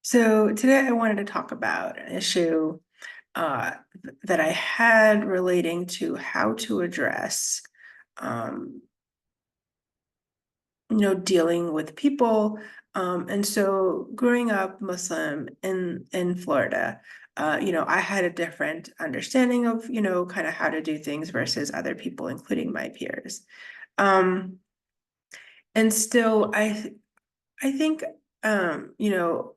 So today I wanted to talk about an issue that I had relating to how to address, um, dealing with people. And so growing up Muslim in Florida, I had a different understanding of, kind of how to do things versus other people, including my peers. Um, and still, I think, you know,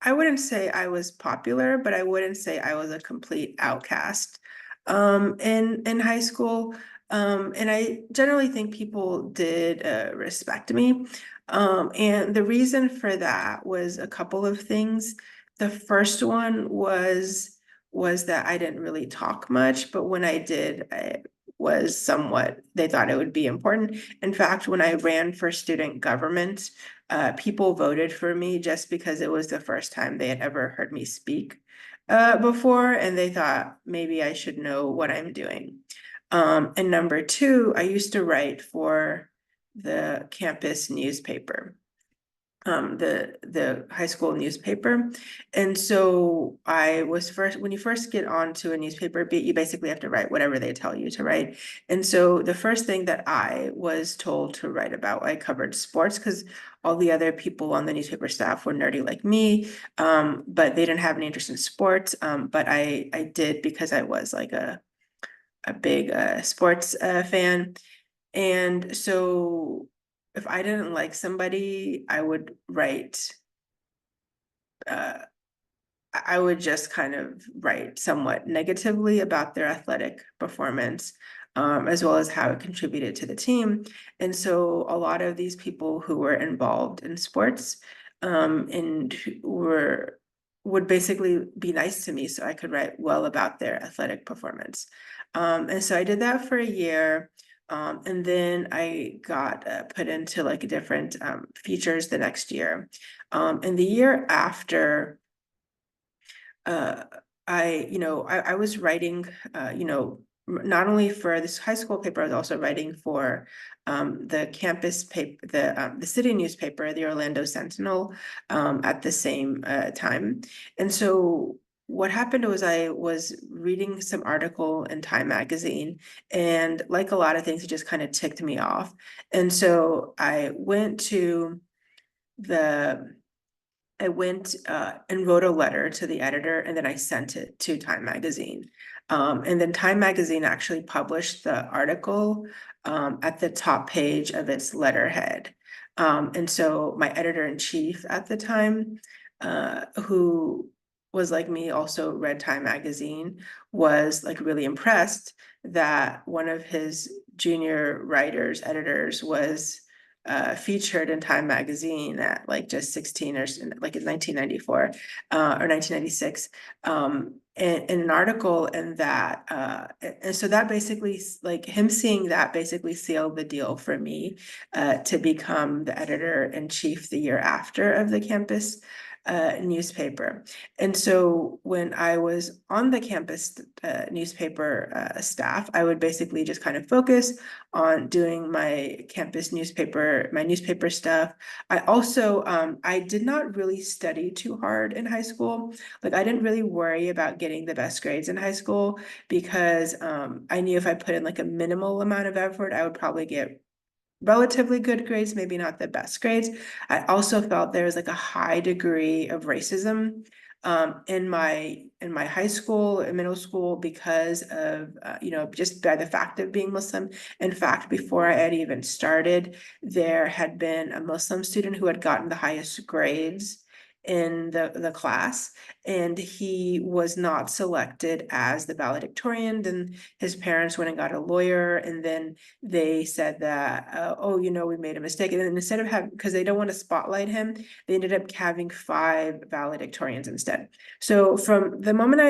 I wouldn't say I was popular, but I wouldn't say I was a complete outcast in high school. And I generally think people did respect me. And the reason for that was a couple of things. The first one was that I didn't really talk much, but when I did, I was somewhat, they thought it would be important. In fact, when I ran for student government, people voted for me just because it was the first time they had ever heard me speak before, and they thought maybe I should know what I'm doing. And number two, I used to write for the campus newspaper, the high school newspaper. And so I was first, when you first get onto a newspaper, you basically have to write whatever they tell you to write. And so the first thing that I was told to write about, I covered sports because all the other people on the newspaper staff were nerdy like me, but they didn't have any interest in sports. But I did because I was like a big sports fan. And so if I didn't like somebody, uh, I would just kind of write somewhat negatively about their athletic performance, as well as how it contributed to the team. And so a lot of these people who were involved in sports, and would basically be nice to me so I could write well about their athletic performance. And so I did that for a year. And then I got put into like different features the next year. And the year after, uh, I was writing, not only for this high school paper, I was also writing for the campus paper, the city newspaper, the Orlando Sentinel, at the same time. And so what happened was I was reading some article in Time magazine, and like a lot of things, it just kind of ticked me off. And so the I went and wrote a letter to the editor, and then I sent it to Time Magazine. And then Time Magazine actually published the article at the top page of its letterhead. And so my editor-in-chief at the time, who was like me, also read Time Magazine, was like really impressed that one of his junior writers, editors, was featured in Time magazine at like just 16 or like in 1994 or 1996, in an article, and and so that basically, like him seeing that basically sealed the deal for me to become the editor-in-chief the year after of the campus newspaper. And so when I was on the campus newspaper staff, I would basically just kind of focus on doing my campus newspaper, my newspaper stuff. I also, I did not really study too hard in high school. Like I didn't really worry about getting the best grades in high school because I knew if I put in like a minimal amount of effort, I would probably get relatively good grades, maybe not the best grades. I also felt there was like a high degree of racism in my high school and middle school because of just by the fact of being Muslim. In fact, before I had even started, there had been a Muslim student who had gotten the highest grades in the class, and he was not selected as the valedictorian. Then his parents went and got a lawyer, and then they said that, oh, we made a mistake. And then instead of having, because they don't want to spotlight him, they ended up having five valedictorians instead. So from the moment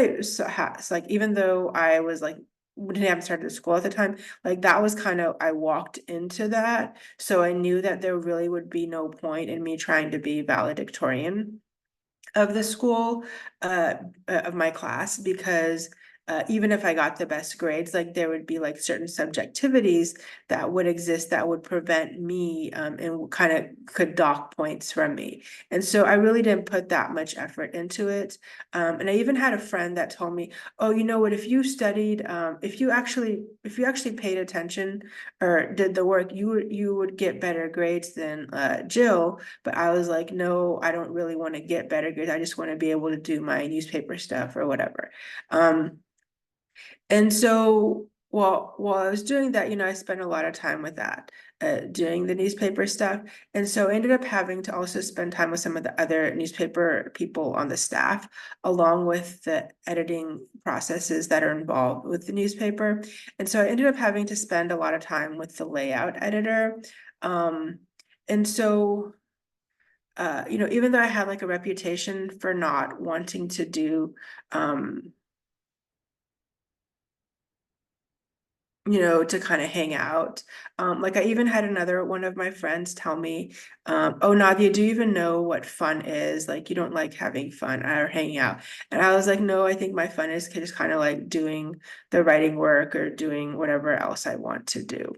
like, even though I was like, didn't have started school at the time, like that was kind of, I walked into that. So I knew that there really would be no point in me trying to be valedictorian of the school, of my class, because even if I got the best grades, like there would be like certain subjectivities that would exist that would prevent me, and kind of could dock points from me. And so I really didn't put that much effort into it. And I even had a friend that told me, oh, you know what, if you studied, if you actually paid attention or did the work, you would get better grades than Jill. But I was like, no, I don't really want to get better grades. I just want to be able to do my newspaper stuff or whatever. And so while I was doing that, I spent a lot of time with that, doing the newspaper stuff. And so I ended up having to also spend time with some of the other newspaper people on the staff, along with the editing processes that are involved with the newspaper. And so I ended up having to spend a lot of time with the layout editor. Um, and so even though I had like a reputation for not wanting to do to kind of hang out. Like I even had another one of my friends tell me, oh, Nadia, do you even know what fun is? Like you don't like having fun or hanging out. And I was like, no, I think my fun is just kind of like doing the writing work or doing whatever else I want to do.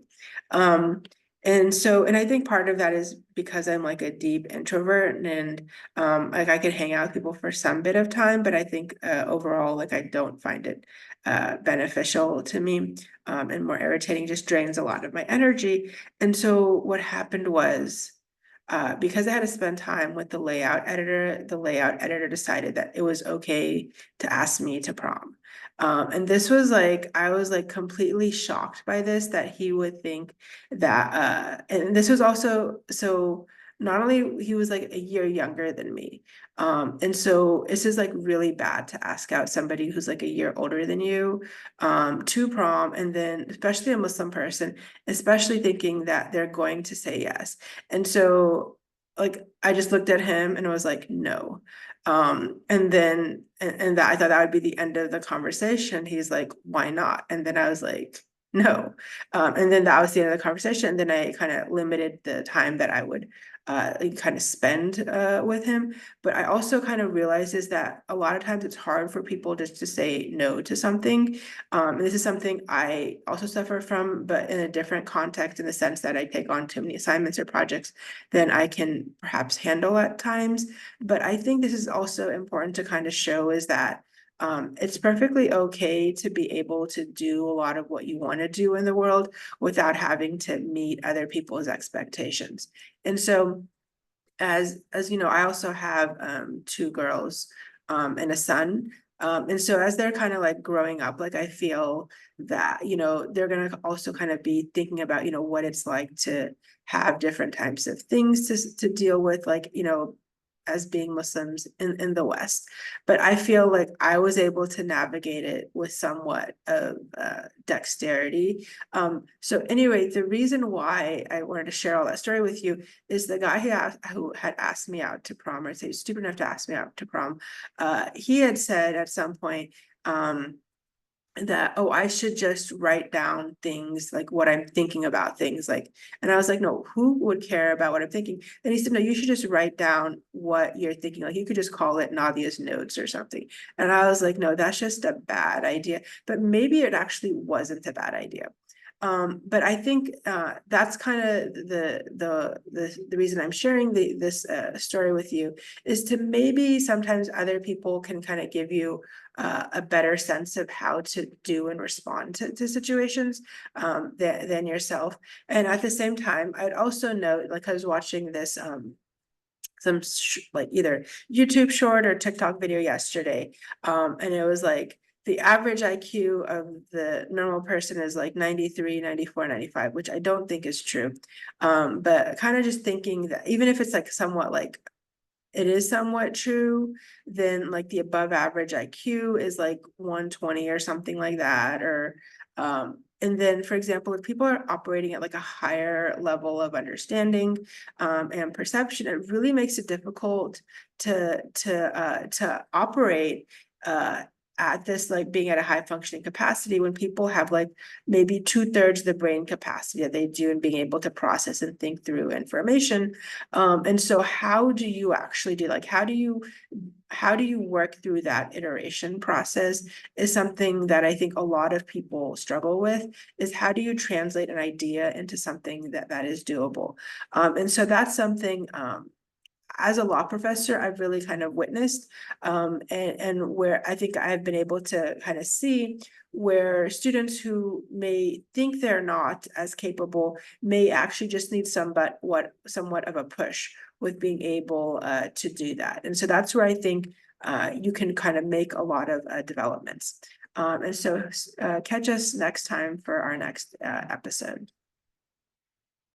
Um, and I think part of that is because I'm like a deep introvert and like I could hang out with people for some bit of time, but I think overall, like I don't find it beneficial to me, and more irritating, just drains a lot of my energy. And so what happened was, because I had to spend time with the layout editor decided that it was okay to ask me to prom. And this was like, I was like completely shocked by this, that he would think that, and this was also, so not only he was like a year younger than me. And so this is like really bad to ask out somebody who's like a year older than you, to prom, and then especially a Muslim person, especially thinking that they're going to say yes. And so like I just looked at him and was like, no. And then and that I thought that would be the end of the conversation. He's like, why not? And then I was like, no. And then that was the end of the conversation. And then I kind of limited the time that I would kind of spend with him. But I also kind of realized is that a lot of times it's hard for people just to say no to something. And this is something I also suffer from, but in a different context, in the sense that I take on too many assignments or projects than I can perhaps handle at times. But I think this is also important to kind of show is that it's perfectly okay to be able to do a lot of what you want to do in the world without having to meet other people's expectations. And so as you know, I also have two girls and a son. And so as they're kind of like growing up, like I feel that, they're gonna also kind of be thinking about, what it's like to have different types of things to deal with, like, as being Muslims in the West. But I feel like I was able to navigate it with somewhat of dexterity. So anyway, the reason why I wanted to share all that story with you is the guy who had asked me out to prom, or say stupid enough to ask me out to prom. He had said at some point, that, oh, I should just write down things like what I'm thinking about things like, and I was like, no, who would care about what I'm thinking? And he said, no, you should just write down what you're thinking. Like you could just call it Nadia's notes or something. And I was like, no, that's just a bad idea. But maybe it actually wasn't a bad idea. But I think that's kind of the reason I'm sharing this story with you, is to maybe sometimes other people can kind of give you a better sense of how to do and respond to situations than yourself. And at the same time, I'd also note, like I was watching this some like either YouTube short or TikTok video yesterday. And it was like the average IQ of the normal person is like 93, 94, 95, which I don't think is true. But kind of just thinking that even if it's like somewhat like it is somewhat true, then like the above average IQ is like 120 or something like that. Or and then, for example, if people are operating at like a higher level of understanding and perception, it really makes it difficult to operate at this, like being at a high functioning capacity, when people have like maybe 2/3 the brain capacity that they do, and being able to process and think through information. And so how do you actually do, like, how do you how do you work through that iteration process is something that I think a lot of people struggle with, is how do you translate an idea into something that is doable? And so that's something, as a law professor, I've really kind of witnessed, and where I think I've been able to kind of see where students who may think they're not as capable may actually just need somewhat of a push with being able to do that. And so that's where I think you can kind of make a lot of developments. And so catch us next time for our next episode.